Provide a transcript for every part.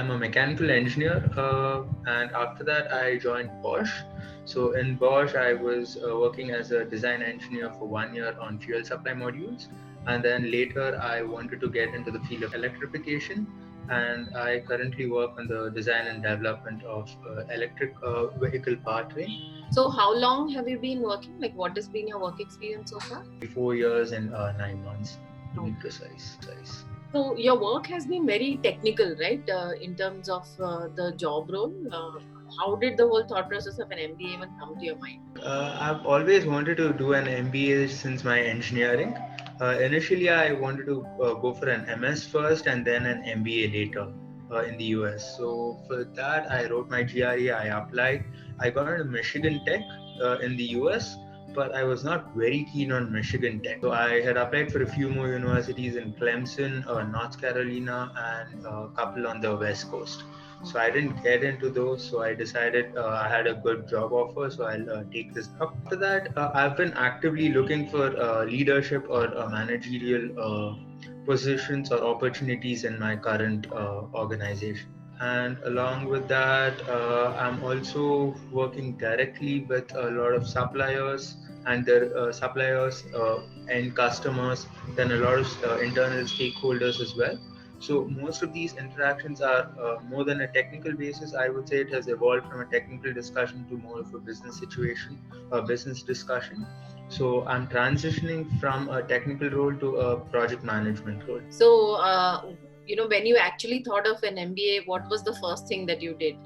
I'm a mechanical engineer, and after that I joined Bosch. So in Bosch, I was working as a design engineer for 1 year on fuel supply modules, and then later I wanted to get into the field of electrification, and I currently work on the design and development of electric vehicle powertrain. So how long have you been working? Like what has been your work experience so far? 4 years and 9 months to be precise. So your work has been very technical, right? In terms of the job role. How did the whole thought process of an MBA even come to your mind? I've always wanted to do an MBA since my engineering. Initially, I wanted to go for an MS first and then an MBA later in the US. So for that, I wrote my GRE, I applied. I got into Michigan Tech in the US, but I was not very keen on Michigan Tech. So I had applied for a few more universities in Clemson, North Carolina, and a couple on the West Coast. So I didn't get into those. So I decided I had a good job offer, so I'll take this up. After that, I've been actively looking for leadership or managerial positions or opportunities in my current organization. And along with that, I'm also working directly with a lot of suppliers and their suppliers and customers, then a lot of internal stakeholders as well. So most of these interactions are more than a technical basis. I would say it has evolved from a technical discussion to more of a business situation, a business discussion. So I'm transitioning from a technical role to a project management role. So, when you actually thought of an MBA, what was the first thing that you did?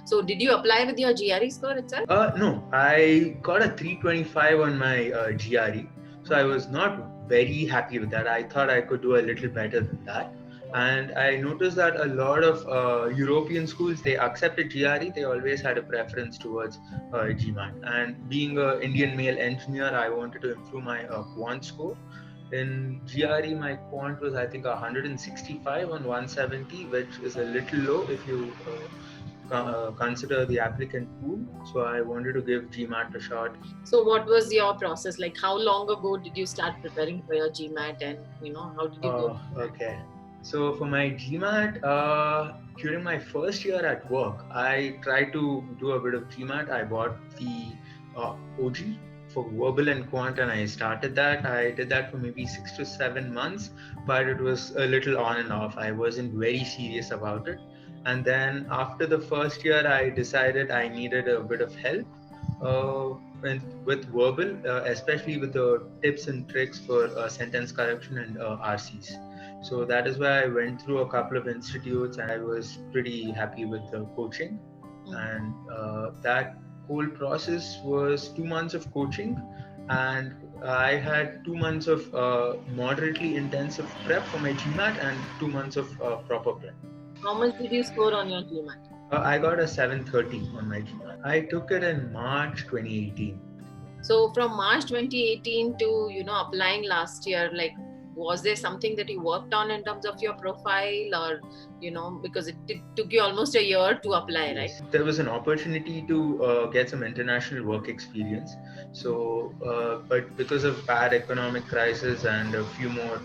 So did you apply with your GRE score itself? No, I got a 325 on my GRE. So I was not very happy with that. I thought I could do a little better than that. And I noticed that a lot of European schools, they accepted GRE, they always had a preference towards GMAT. And being an Indian male engineer, I wanted to improve my quant score. In GRE, my quant was, I think, 165 on 170, which is a little low if you consider the applicant pool. So I wanted to give GMAT a shot. So what was your process? Like how long ago did you start preparing for your GMAT, and how did you go? Okay. So for my GMAT, during my first year at work, I tried to do a bit of GMAT. I bought the OG for verbal and quant, and I started that. I did that for maybe 6 to 7 months, but it was a little on and off. I wasn't very serious about it. And then after the first year, I decided I needed a bit of help with verbal, especially with the tips and tricks for sentence correction and RCs. So that is why I went through a couple of institutes, and I was pretty happy with the coaching. And that whole process was 2 months of coaching, and I had 2 months of moderately intensive prep for my GMAT and 2 months of proper prep. How much did you score on your GMAT? I got a 730 on my GMAT. I took it in March 2018. So from March 2018 to applying last year, was there something that you worked on in terms of your profile, or because it took you almost a year to apply, right? Yes. There was an opportunity to get some international work experience. So, but because of bad economic crisis and a few more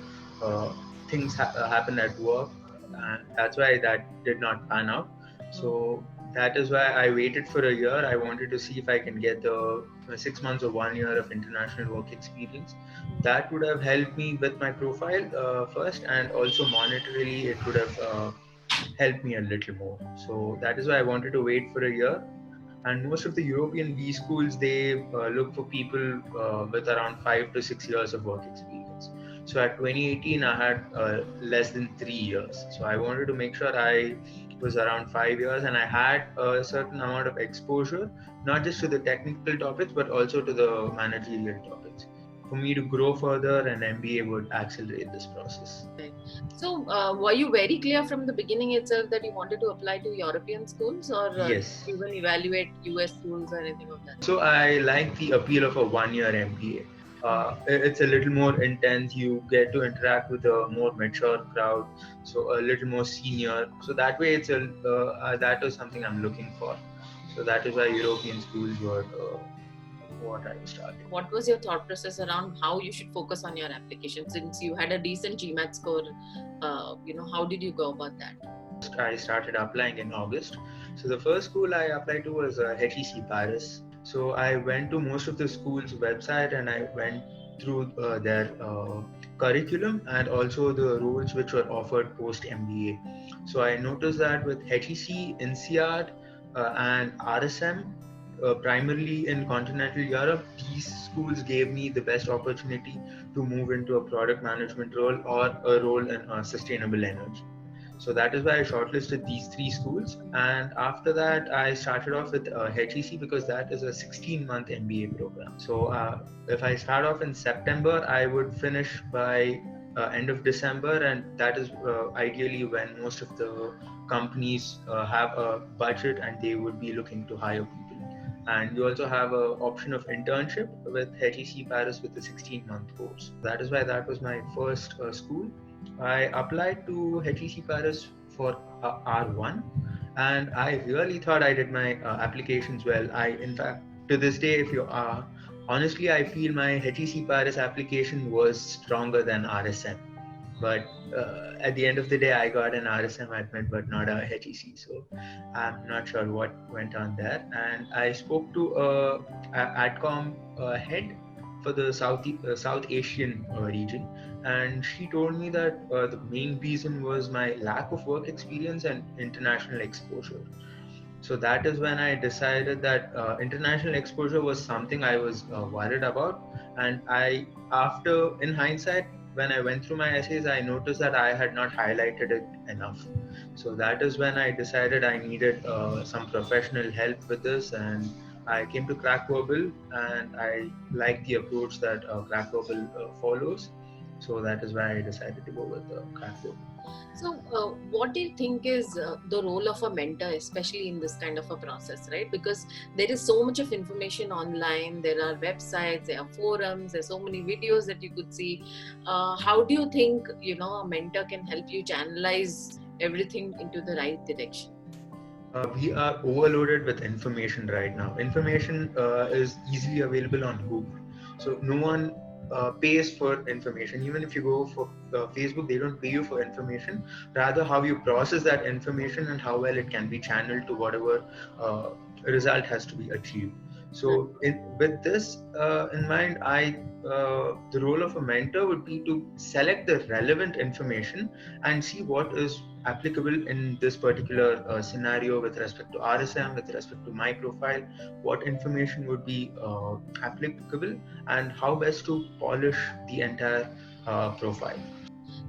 things happened at work, and that's why that did not pan out. So that is why I waited for a year. I wanted to see if I can get the 6 months or 1 year of international work experience. That would have helped me with my profile first, and also monetarily it would have helped me a little more. So that is why I wanted to wait for a year. And most of the European B schools, they look for people with around 5 to 6 years of work experience. So at 2018, I had less than 3 years. So I wanted to make sure I was around 5 years, and I had a certain amount of exposure, not just to the technical topics, but also to the managerial topics. For me to grow further, an MBA would accelerate this process. Okay. So were you very clear from the beginning itself that you wanted to apply to European schools, or Yes. even evaluate US schools or anything of that? So I like the appeal of a 1-year MBA. It's a little more intense. You get to interact with a more mature crowd, so a little more senior. So that way, that is something I'm looking for. So that is why European schools were what I was targeting. What was your thought process around how you should focus on your application, since you had a decent GMAT score? How did you go about that? I started applying in August. So the first school I applied to was HEC Paris. So I went to most of the school's website and I went through their curriculum and also the roles which were offered post MBA. So I noticed that with HEC, INSEAD, and RSM, primarily in continental Europe, these schools gave me the best opportunity to move into a product management role or a role in sustainable energy. So that is why I shortlisted these three schools. And after that, I started off with HEC because that is a 16-month MBA program. So if I start off in September, I would finish by end of December. And that is ideally when most of the companies have a budget and they would be looking to hire people. And you also have an option of internship with HEC Paris with a 16-month course. That is why that was my first school. I applied to HEC Paris for R1, and I really thought I did my applications well. In fact, to this day, if you honestly, I feel my HEC Paris application was stronger than RSM. But at the end of the day, I got an RSM admit, but not a HEC. So I'm not sure what went on there. And I spoke to a AdCom head for the South Asian region, and she told me that the main reason was my lack of work experience and international exposure. So that is when I decided that international exposure was something I was worried about. And after in hindsight, when I went through my essays, I noticed that I had not highlighted it enough. So that is when I decided I needed some professional help with this, and I came to Crack Verbal, and I like the approach that Crack Verbal follows. So that is why I decided to go with Crack Verbal. So, what do you think is the role of a mentor, especially in this kind of a process, right? Because there is so much of information online, there are websites, there are forums, there are so many videos that you could see. How do you think, a mentor can help you channelize everything into the right direction? We are overloaded with information right now. Information is easily available on Google. So no one pays for information. Even if you go for Facebook, they don't pay you for information. Rather, how you process that information and how well it can be channeled to whatever result has to be achieved. So with this in mind, the role of a mentor would be to select the relevant information and see what is applicable in this particular scenario with respect to RSM, with respect to my profile, what information would be applicable, and how best to polish the entire profile.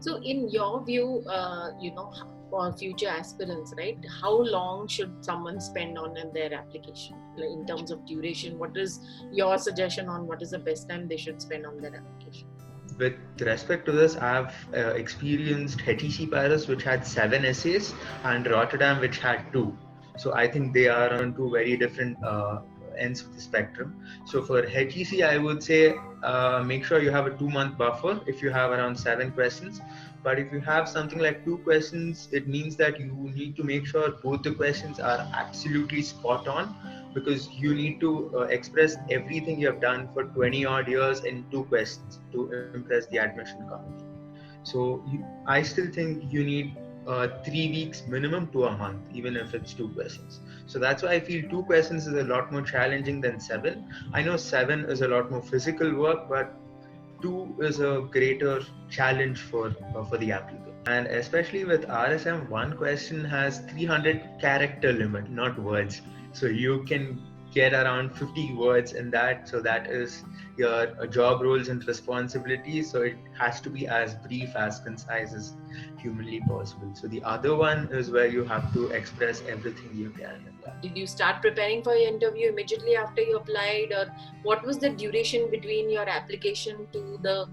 So, in your view, for future aspirants, right? How long should someone spend on their application, like in terms of duration? What is your suggestion on what is the best time they should spend on their application? With respect to this, I've experienced HEC Paris, which had 7 essays, and Rotterdam, which had 2. So I think they are on two very different ends of the spectrum. So for HEC, I would say make sure you have a 2-month buffer if you have around 7 questions. But if you have something like 2 questions, it means that you need to make sure both the questions are absolutely spot on, because you need to express everything you have done for 20 odd years in 2 questions to impress the admission committee. So I still think you need 3 weeks minimum to a month, even if it's 2 questions. So that's why I feel 2 questions is a lot more challenging than 7. I know 7 is a lot more physical work, but 2 is a greater challenge for the applicant. And especially with RSM, one question has 300 character limit, not words. So you can get around 50 words in that. So that is your job roles and responsibilities. So it has to be as brief, as concise as humanly possible. So the other one is where you have to express everything you can. Did you start preparing for your interview immediately after you applied, or what was the duration between your application to the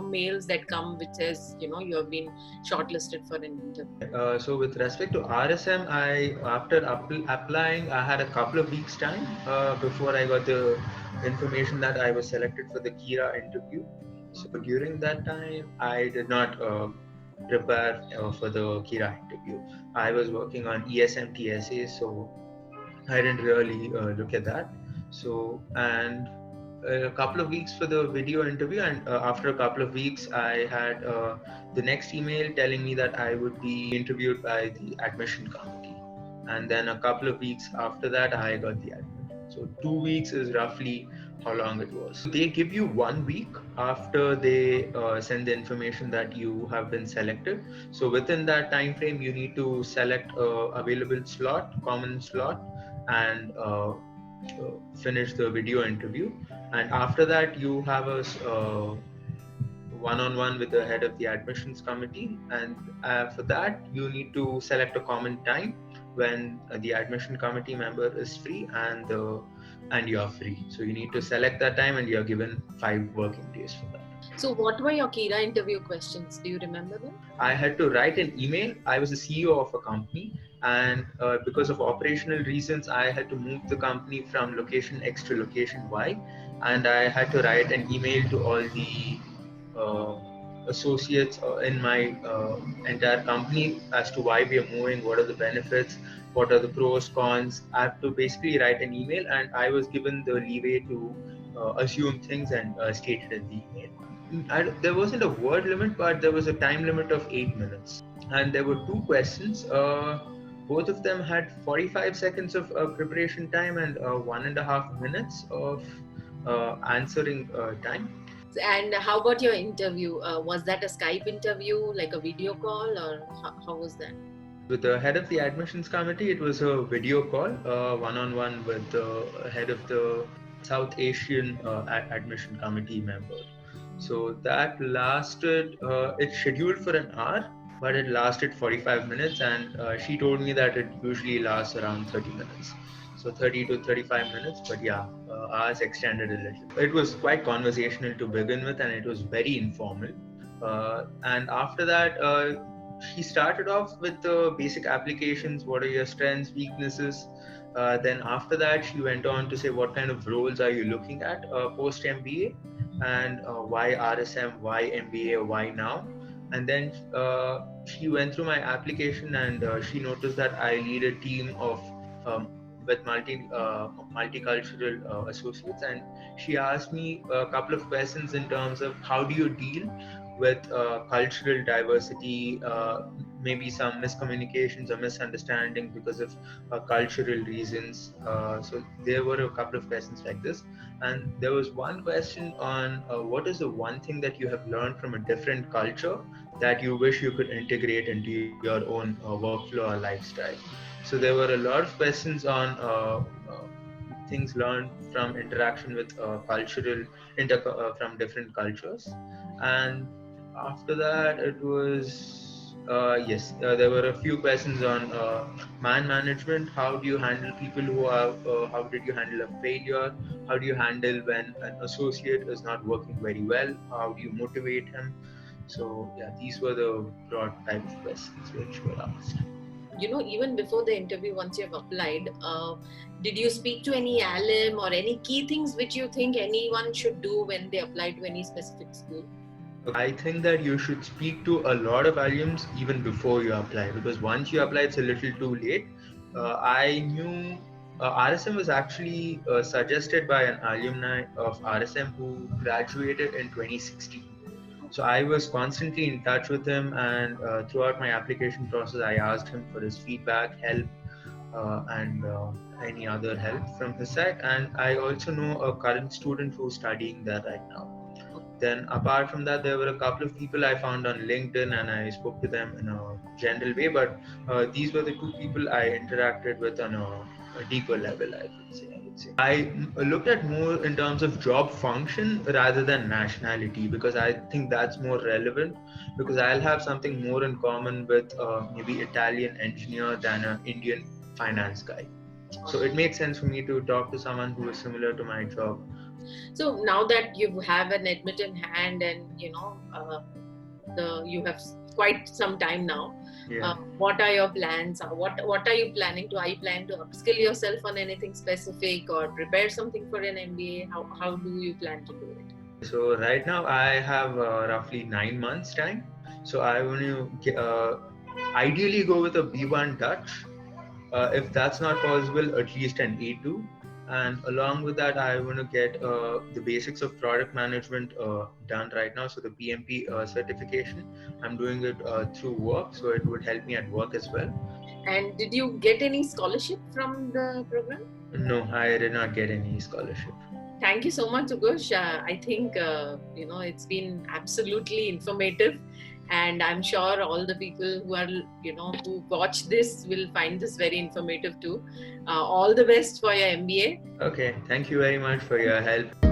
mails that come which says you have been shortlisted for an interview? So with respect to RSM, after applying, I had a couple of weeks time before I got the information that I was selected for the Kira interview. So during that time, I did not prepare for the Kira interview. I was working on ESMT essays, so I didn't really look at that. So, and a couple of weeks for the video interview, and after a couple of weeks I had the next email telling me that I would be interviewed by the admission committee, and then a couple of weeks after that I got the admit. So 2 weeks is roughly how long it was. They give you 1 week after they send the information that you have been selected. So within that time frame you need to select a available slot, common slot, and finish the video interview. And after that you have a one-on-one with the head of the admissions committee, and for that you need to select a common time when the admission committee member is free and you're free. So you need to select that time, and you're given 5 working days for that. So what were your Kira interview questions? Do you remember them? I had to write an email. I was the CEO of a company, and because of operational reasons, I had to move the company from location X to location Y, and I had to write an email to all the associates in my entire company as to why we are moving, what are the benefits, what are the pros, cons. I have to basically write an email, and I was given the leeway to assume things and state it in the email. There wasn't a word limit, but there was a time limit of 8 minutes. And there were 2 questions. Both of them had 45 seconds of preparation time and 1.5 minutes of answering time. And how about your interview? Was that a Skype interview, like a video call, or how was that? With the head of the admissions committee, it was a video call, one-on-one with the head of the South Asian admission committee member. So that lasted, it's scheduled for an hour, but it lasted 45 minutes, and she told me that it usually lasts around 30 minutes. So 30 to 35 minutes, but yeah, ours extended a little. It was quite conversational to begin with, and it was very informal. And after that, she started off with the basic applications. What are your strengths, weaknesses? Then after that, she went on to say, what kind of roles are you looking at post MBA, and why RSM, why MBA, why now? And then she went through my application, and she noticed that I lead a team of with multicultural associates, and she asked me a couple of questions in terms of how do you deal with cultural diversity, maybe some miscommunications or misunderstanding because of cultural reasons. So there were a couple of questions like this, and there was one question on what is the one thing that you have learned from a different culture that you wish you could integrate into your own workflow or lifestyle. So there were a lot of questions on things learned from interaction with from different cultures. And after that, it was there were a few questions on man management. How do you handle people who are how did you handle a failure? How do you handle when an associate is not working very well? How do you motivate him? So yeah, these were the broad type of questions which were asked. Even before the interview, once you have applied, did you speak to any alum or any key things which you think anyone should do when they apply to any specific school? I think that you should speak to a lot of alums even before you apply, because once you apply, it's a little too late. I knew RSM was actually suggested by an alumni of RSM who graduated in 2016. So I was constantly in touch with him, and throughout my application process, I asked him for his feedback, help, and any other help from his side. And I also know a current student who's studying there right now. Then apart from that, there were a couple of people I found on LinkedIn, and I spoke to them in a general way, but these were the 2 people I interacted with on a deeper level, I would say. I looked at more in terms of job function rather than nationality, because I think that's more relevant, because I'll have something more in common with maybe Italian engineer than an Indian finance guy. So it makes sense for me to talk to someone who is similar to my job. So now that you have an admit in hand, and you have quite some time now, what are your plans? What are you planning to? Are you planning to upskill yourself on anything specific, or prepare something for an MBA? How do you plan to do it? So right now I have roughly 9 months time. So I want to ideally go with a B1 Dutch. If that's not possible, at least an A2. And along with that, I want to get the basics of product management done right now. So the PMP certification, I'm doing it through work, so it would help me at work as well. And did you get any scholarship from the program? No, I did not get any scholarship. Thank you so much, Sughosh. I think it's been absolutely informative, and I'm sure all the people who are who watch this will find this very informative too. All the best for your MBA. Okay, thank you very much for your help.